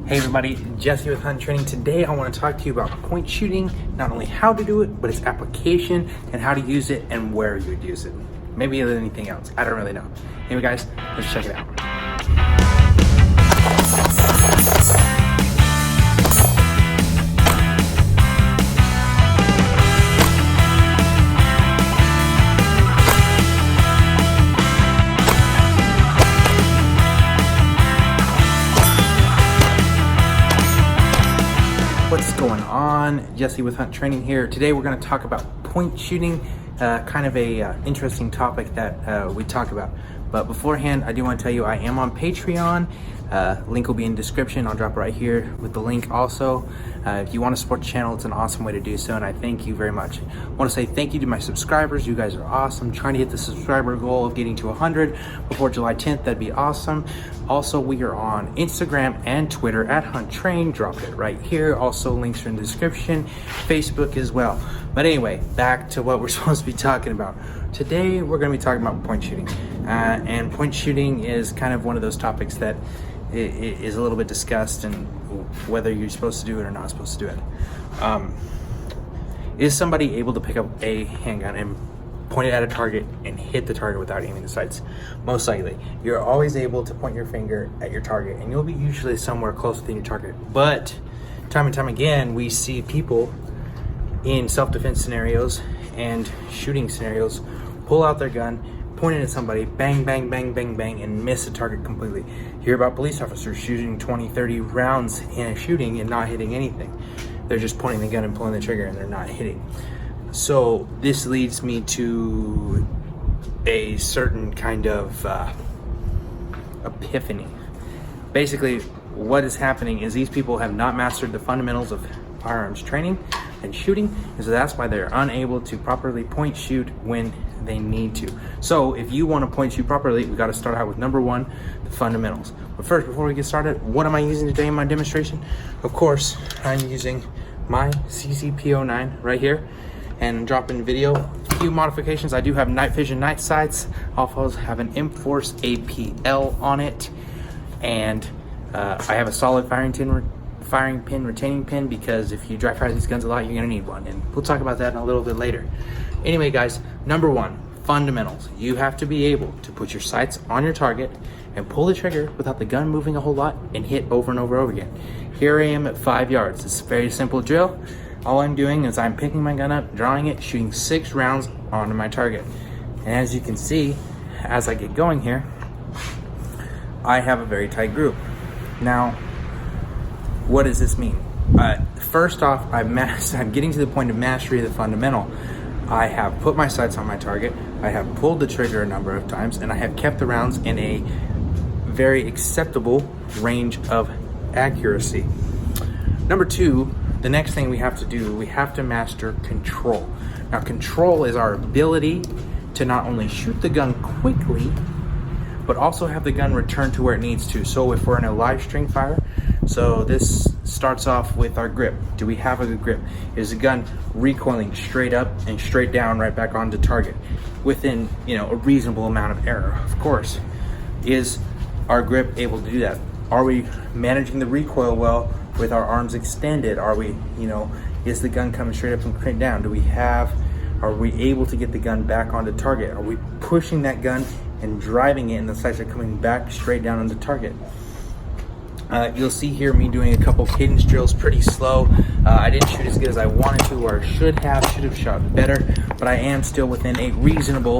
Hey everybody, Jesse with Hunt Training. Today I want to talk to you about point shooting, not only how to do it, but its application and how to use it and where you would use it. Maybe anything else, I don't really know. Anyway guys, let's check it out. What's going on? Jesse with Hunt Training here. Today we're going to talk about point shooting, kind of a interesting topic that we talk about. But beforehand, I do want to tell you I am on Patreon. Link will be in the description. I'll drop it right here with the link also. If you want to support the channel, it's an awesome way to do so, and I thank you very much. I want to say thank you to my subscribers. You guys are awesome. Trying to hit the subscriber goal of getting to 100 before July 10th. That'd be awesome. Also, we are on Instagram and Twitter at Hunt Train. Drop it right here. Also, links are in the description. Facebook as well. But anyway, back to what we're supposed to be talking about. Today, we're going to be talking about point shooting. And point shooting is kind of one of those topics that is a little bit discussed, and whether you're supposed to do it or not supposed to do it. Is somebody able to pick up a handgun and point it at a target and hit the target without aiming the sights? Most likely. You're always able to point your finger at your target, and you'll be usually somewhere close within your target. But time and time again, we see people in self-defense scenarios and shooting scenarios pull out their gun, point it at somebody, bang, bang, bang, bang, bang, and miss the target completely. Hear about police officers shooting 20, 30 rounds in a shooting and not hitting anything. They're just pointing the gun and pulling the trigger and they're not hitting. So this leads me to a certain kind of epiphany. Basically, what is happening is these people have not mastered the fundamentals of firearms training and shooting, and so that's why they're unable to properly point shoot when they need to. So if you want to point shoot properly, we got to start out with number one, the fundamentals. But first, before we get started, what am I using today in my demonstration? Of course, I'm using my CCP09 right here and dropping video. A few modifications. I do have night vision night sights. Also have an M-Force APL on it, and I have a solid firing pin retaining pin, because if you dry fire these guns a lot, you're gonna need one, and we'll talk about that in a little bit later. Anyway guys, number one, fundamentals. You have to be able to put your sights on your target and pull the trigger without the gun moving a whole lot and hit over and over again. Here I am at 5 yards. It's a very simple drill. All I'm doing is I'm picking my gun up, drawing it, shooting 6 rounds onto my target. And as you can see, as I get going here, I have a very tight group. Now, what does this mean? First off, I'm getting to the point of mastery of the fundamental. I have put my sights on my target, I have pulled the trigger a number of times, and I have kept the rounds in a very acceptable range of accuracy. Number two, the next thing we have to do, we have to master control. Now, control is our ability to not only shoot the gun quickly, but also have the gun return to where it needs to. So if we're in a live string fire, so this starts off with our grip. Do we have a good grip? Is the gun recoiling straight up and straight down right back onto target within, a reasonable amount of error? Of course. Is our grip able to do that? Are we managing the recoil well with our arms extended? Are we, is the gun coming straight up and straight down? Are we able to get the gun back onto target? Are we pushing that gun and driving it and the sights are coming back straight down onto target? You'll see here me doing a couple cadence drills pretty slow. I didn't shoot as good as I wanted to, or should have shot better, but I am still within a reasonable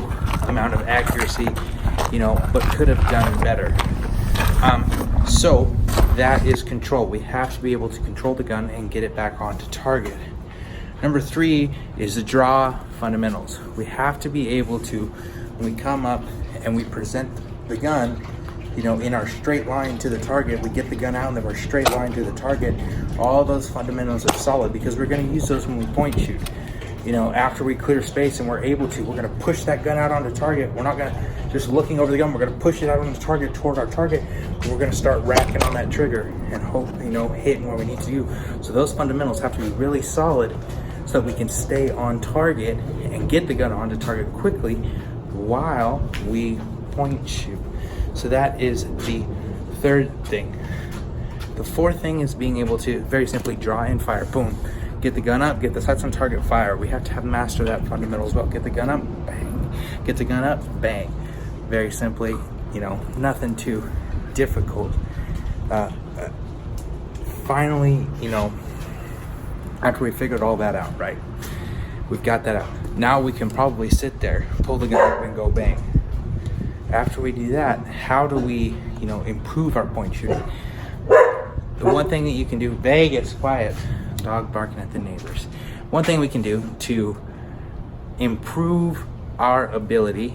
amount of accuracy, but could have done better. So that is control. We have to be able to control the gun and get it back onto target. Number three is the draw fundamentals. We have to be able to, when we come up and we present the gun, in our straight line to the target, we get the gun out and then we're straight line to the target. All those fundamentals are solid because we're going to use those when we point shoot. After we clear space and we're able to, we're going to push that gun out onto target. We're not going to just looking over the gun. We're going to push it out on the target toward our target. And we're going to start racking on that trigger and hope, hitting where we need to do. So those fundamentals have to be really solid so that we can stay on target and get the gun onto target quickly while we point shoot. So that is the third thing. The fourth thing is being able to very simply draw and fire. Boom. Get the gun up, get the sights on target, fire. We have to have master that fundamental as well. Get the gun up, bang. Get the gun up, bang. Very simply, you know, nothing too difficult. Finally, you know, after we figured all that out, right? We've got that out. Now we can probably sit there, pull the gun up and go bang. After we do that, how do we, you know, improve our point shooting? The one thing that you can do, Vegas, quiet, dog barking at the neighbors. One thing we can do to improve our ability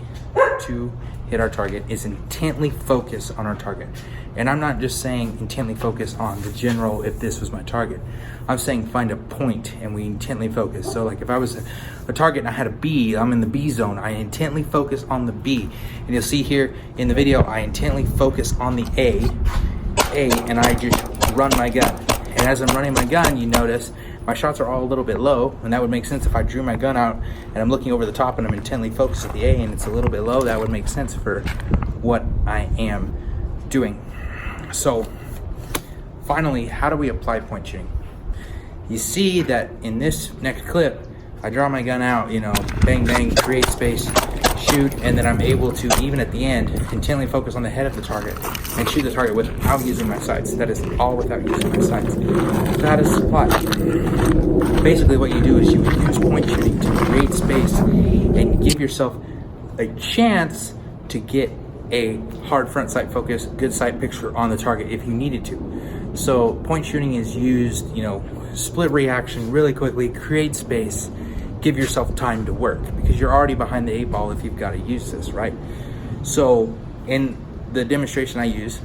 to hit our target is intently focus on our target. And I'm not just saying intently focus on the general, if this was my target. I'm saying find a point and we intently focus. So like if I was a target and I had a B, I'm in the B zone, I intently focus on the B. And you'll see here in the video, I intently focus on the A, and I just run my gun. And as I'm running my gun, you notice my shots are all a little bit low, and that would make sense if I drew my gun out and I'm looking over the top and I'm intently focused at the A and it's a little bit low. That would make sense for what I am doing. So finally, how do we apply point shooting? You see that in this next clip, I draw my gun out, you know, bang, bang, create space, shoot, and then I'm able to, even at the end, intently focus on the head of the target and shoot the target without using my sights. That is all without using my sights. That is supply. Basically what you do is you use point shooting to create space and give yourself a chance to get a hard front sight focus, good sight picture on the target if you needed to. So point shooting is used, you know, split reaction really quickly, create space, give yourself time to work because you're already behind the 8-ball if you've got to use this, right? So in the demonstration I use,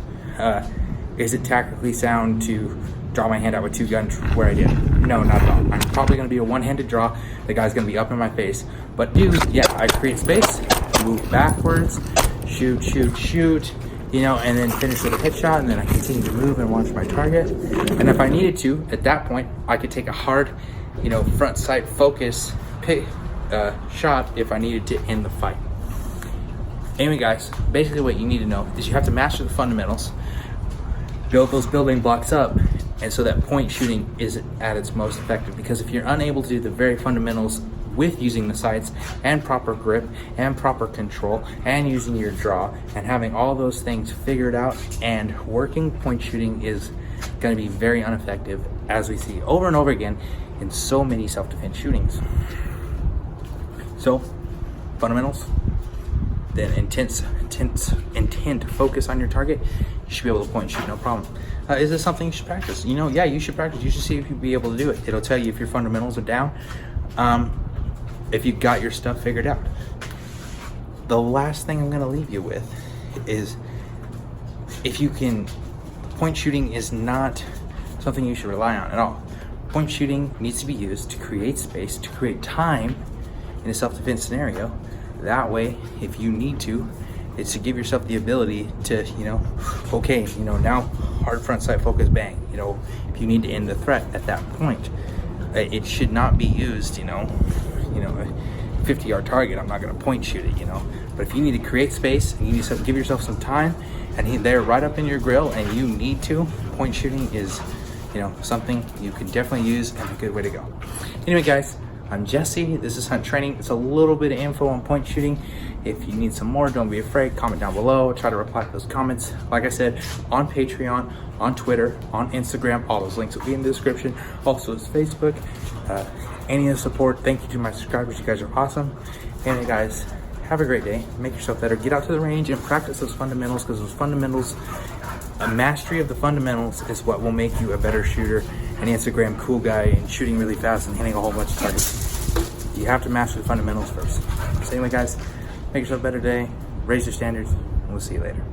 is it tactically sound to draw my hand out with two guns where I did? No, not at all. I'm probably going to be a one-handed draw. The guy's going to be up in my face. But dude, yeah, I create space, move backwards, shoot, shoot, shoot, you know, and then finish with a headshot, and then I continue to move and watch my target. And if I needed to, at that point, I could take a hard, you know, front sight focus shot if I needed to end the fight. Anyway, guys, basically what you need to know is you have to master the fundamentals, build those building blocks up, and so that point shooting is at its most effective. Because if you're unable to do the very fundamentals with using the sights and proper grip and proper control and using your draw and having all those things figured out and working, point shooting is going to be very ineffective, as we see over and over again in so many self-defense shootings. So fundamentals, then intent focus on your target, you should be able to point shoot, no problem. Is this something you should practice? You know, yeah, you should practice. You should see if you'll be able to do it. It'll tell you if your fundamentals are down, if you've got your stuff figured out. The last thing I'm going to leave you with is, if you can, point shooting is not something you should rely on at all. Point shooting needs to be used to create space, to create time in a self-defense scenario. That way, if you need to, it's to give yourself the ability to, you know, okay, you know, now hard front sight focus, bang. You know, if you need to end the threat at that point, it should not be used, you know, a 50-yard target, I'm not going to point shoot it, you know. But if you need to create space and you need to give yourself some time, and they're right up in your grill and you need to, point shooting is, you know, something you can definitely use and a good way to go. Anyway, guys, I'm Jesse. This is Hunt Training. It's a little bit of info on point shooting. If you need some more, don't be afraid. Comment down below. Try to reply to those comments. Like I said, on Patreon, on Twitter, on Instagram. All those links will be in the description. Also, it's Facebook. Any of the support. Thank you to my subscribers. You guys are awesome. Anyway, guys, have a great day. Make yourself better. Get out to the range and practice those fundamentals, because those fundamentals, a mastery of the fundamentals is what will make you a better shooter, an Instagram cool guy, and shooting really fast and hitting a whole bunch of targets. You have to master the fundamentals first. So anyway, guys, make yourself a better day, raise your standards, and we'll see you later.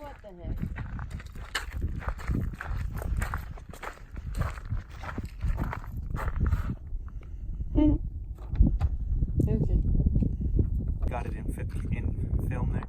What the heck? Okay. Got it in film there.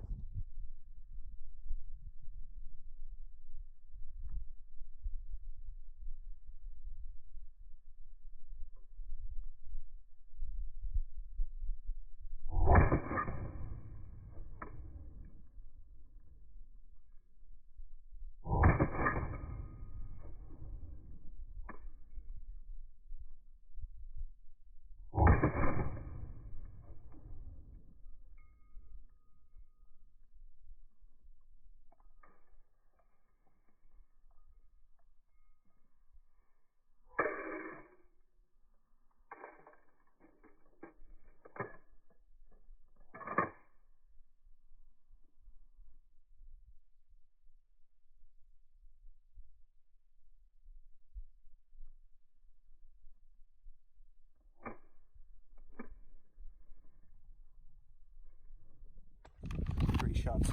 Three shots.